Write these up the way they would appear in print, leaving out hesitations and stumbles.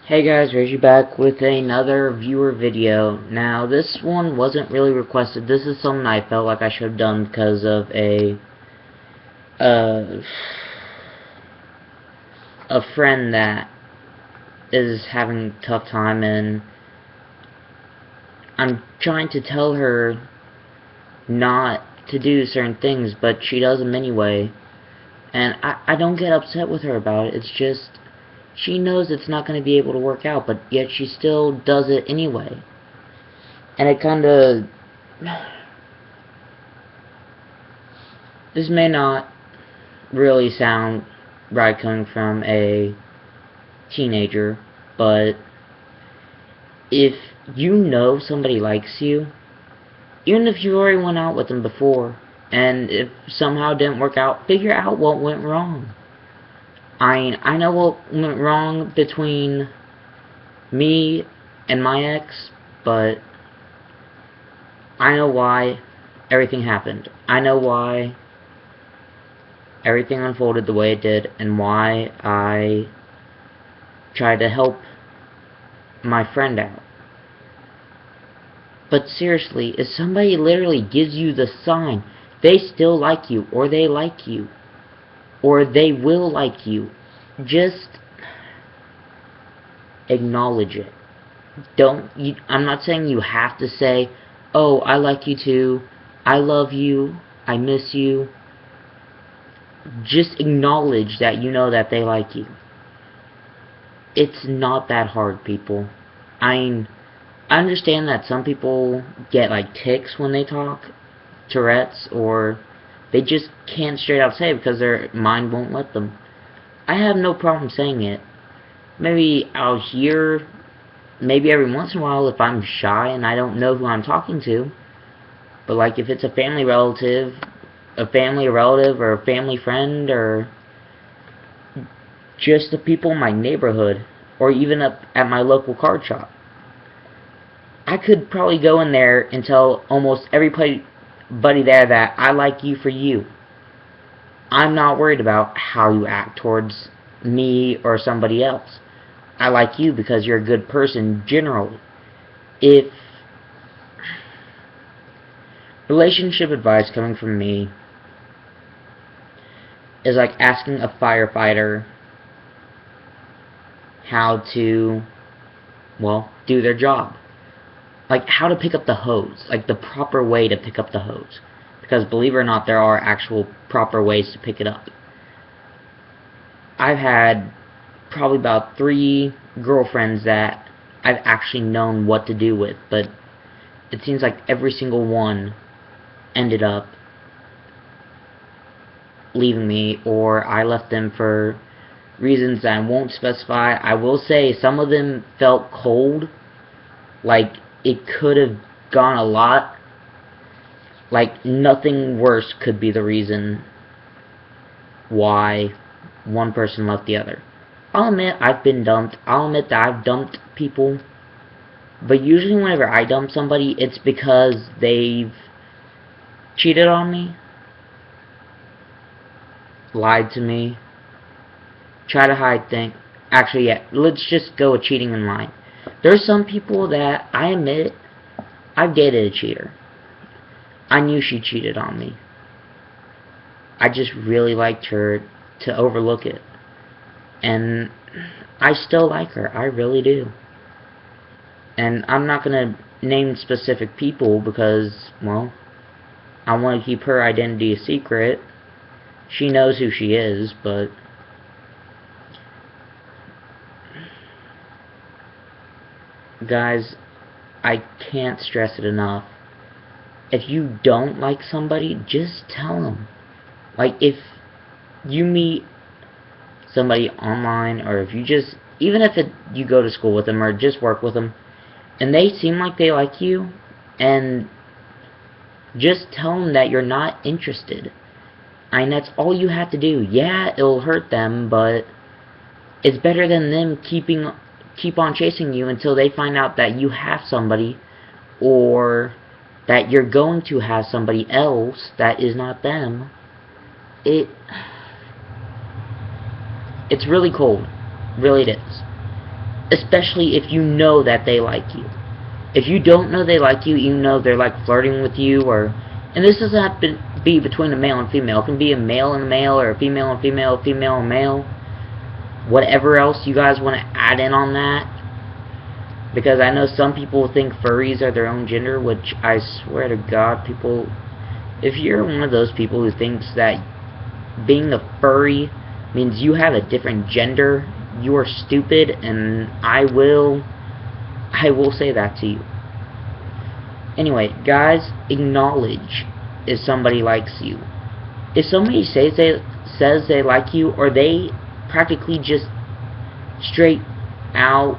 Hey guys, Reggie back with another viewer video. Now, this one wasn't really requested. This is something I felt like I should have done because of uh, a friend that is having a tough time, and I'm trying to tell her not to do certain things, but she does them anyway. And I don't get upset with her about it. It's just, she knows it's not going to be able to work out, but yet she still does it anyway. And it kinda... This may not really sound right coming from a teenager, but if you know somebody likes you, even if you already went out with them before, and if somehow it didn't work out, figure out what went wrong. I know what went wrong between me and my ex, but I know why everything happened. I know why everything unfolded the way it did, and why I tried to help my friend out. But seriously, if somebody literally gives you the sign, they still like you, or they like you, or they will like you, just acknowledge it. I'm not saying you have to say, oh, I like you too, I love you, I miss you. Just acknowledge that you know that they like you. It's not that hard, people. I understand that some people get like tics when they talk, Tourette's, or they just can't straight out say it because their mind won't let them. I have no problem saying it. Maybe out here, maybe every once in a while if I'm shy and I don't know who I'm talking to. But like if it's a family relative, or a family friend, or just the people in my neighborhood, or even up at my local card shop, I could probably go in there and tell almost everybody there that I like you for you. I'm not worried about how you act towards me or somebody else. I like you because you're a good person generally. If relationship advice coming from me is like asking a firefighter how to, well, do their job. Like how to pick up the hose, like the proper way to pick up the hose. Because believe it or not, there are actual proper ways to pick it up. I've had probably about 3 girlfriends that I've actually known what to do with, but it seems like every single one ended up leaving me, or I left them for reasons that I won't specify. I will say some of them felt cold, like it could have gone a lot, like nothing worse could be the reason why one person left the other. I'll admit I've been dumped. I'll admit that I've dumped people. But usually whenever I dump somebody, it's because they've cheated on me, lied to me, try to hide things. Actually, yeah, let's just go with cheating and lying. There's some people that I admit I've dated a cheater. I knew she cheated on me. I just really liked her to overlook it. And I still like her. I really do. And I'm not going to name specific people because, well, I want to keep her identity a secret. She knows who she is, but guys, I can't stress it enough. If you don't like somebody, just tell them. Like, if you meet somebody online, or if you just, even if you go to school with them or just work with them, and they seem like they like you, and just tell them that you're not interested. I mean, that's all you have to do. Yeah, it'll hurt them, but it's better than them keep on chasing you until they find out that you have somebody, or that you're going to have somebody else that is not them. It's really cold. Really it is. especially if you know that they like you. If you don't know they like you, you know they're like flirting with you, or, and this doesn't have to be between a male and female. It can be a male and a male, or a female and female, female and male. Whatever else you guys want to add in on that. Because I know some people think furries are their own gender, which I swear to God, people, if you're one of those people who thinks that being a furry means you have a different gender, you are stupid, and I will say that to you. Anyway, guys, acknowledge if somebody likes you. If somebody says they like you, or they practically just straight out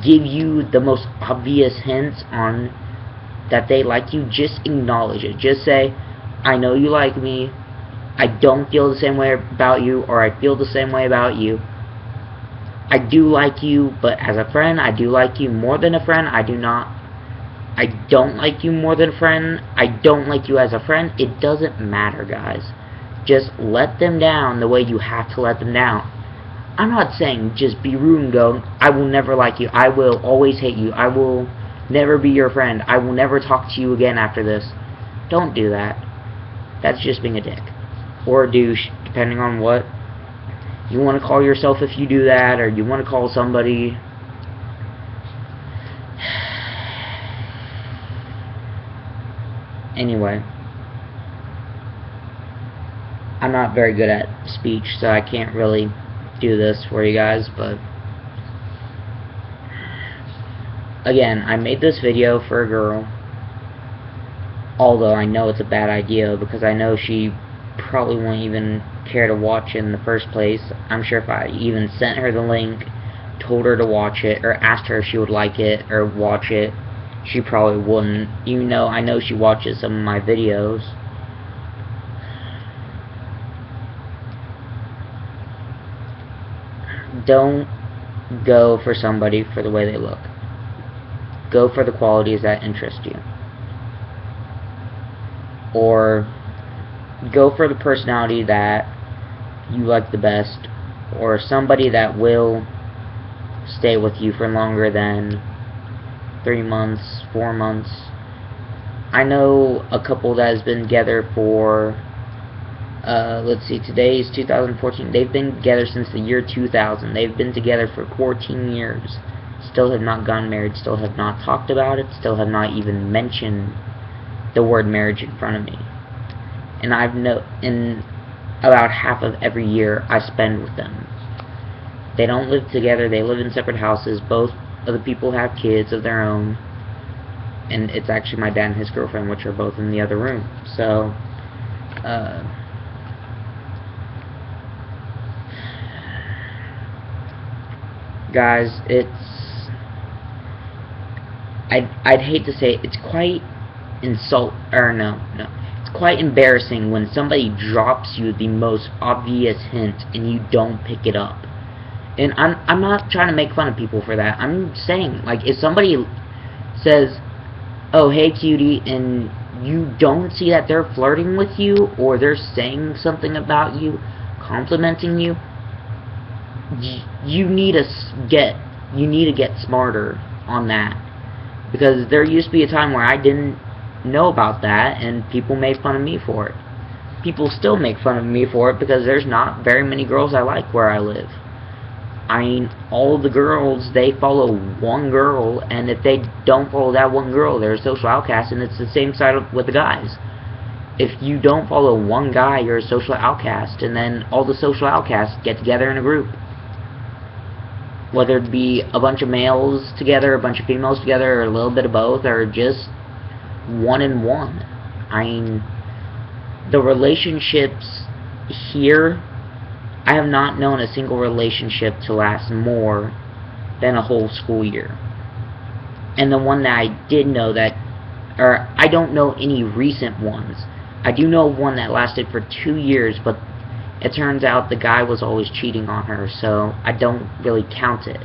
give you the most obvious hints on that they like you, just acknowledge it. Just say, I know you like me, I don't feel the same way about you, or I feel the same way about you. I do like you, but as a friend, I do like you more than a friend. I don't like you more than a friend. I don't like you as a friend. It doesn't matter, guys. Just let them down the way you have to let them down. I'm not saying just be rude and go, I will never like you. I will always hate you. I will never be your friend. I will never talk to you again after this. Don't do that. That's just being a dick. Or a douche, depending on what you want to call yourself if you do that, or you want to call somebody. Anyway, I'm not very good at speech, so I can't really do this for you guys, but again, I made this video for a girl, although I know it's a bad idea, because I know she probably won't even care to watch it in the first place. I'm sure if I even sent her the link, told her to watch it, or asked her if she would like it or watch it, she probably wouldn't, even though I know she watches some of my videos. Don't go for somebody for the way they look. Go for the qualities that interest you. Or go for the personality that you like the best, or somebody that will stay with you for longer than 3 months, 4 months. I know a couple that has been together for let's see, today is 2014. They've been together since the year 2000. They've been together for 14 years. Still have not gotten married. Still have not talked about it. Still have not even mentioned the word marriage in front of me. And in about half of every year I spend with them. They don't live together. They live in separate houses. Both of the people have kids of their own. And it's actually my dad and his girlfriend, which are both in the other room. So, guys, I'd hate to say it, it's quite it's quite embarrassing when somebody drops you the most obvious hint and you don't pick it up. And I'm not trying to make fun of people for that. I'm saying, like, if somebody says, oh, hey cutie, and you don't see that they're flirting with you, or they're saying something about you, complimenting you, you need to get smarter on that. Because there used to be a time where I didn't know about that, and people made fun of me for it. People still make fun of me for it, because there's not very many girls I like where I live. I mean, all of the girls, they follow one girl, and if they don't follow that one girl, they're a social outcast, and it's the same side with the guys. If you don't follow one guy, you're a social outcast, and then all the social outcasts get together in a group. Whether it be a bunch of males together, a bunch of females together, or a little bit of both, or just one and one. I mean, the relationships here, I have not known a single relationship to last more than a whole school year. And the one that I did know or I don't know any recent ones. I do know one that lasted for 2 years, but it turns out the guy was always cheating on her, so I don't really count it.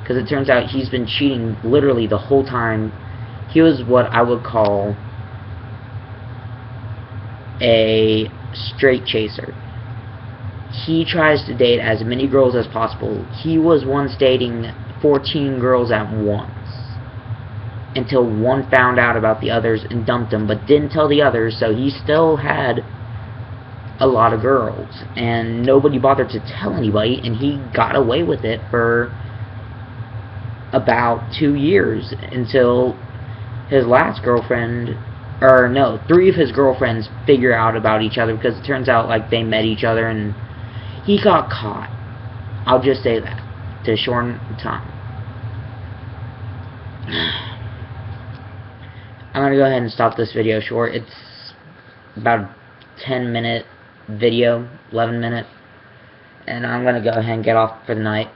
Because it turns out he's been cheating literally the whole time. He was what I would call a straight chaser. He tries to date as many girls as possible. He was once dating 14 girls at once. Until one found out about the others and dumped him, but didn't tell the others, so he still had a lot of girls. And nobody bothered to tell anybody, and he got away with it for about 2 years, until his last girlfriend, or no, 3 of his girlfriends figure out about each other, because it turns out like they met each other, and he got caught. I'll just say that, to shorten time. I'm gonna go ahead and stop this video short. It's about a 10-minute video, 11 minute, and I'm gonna go ahead and get off for the night.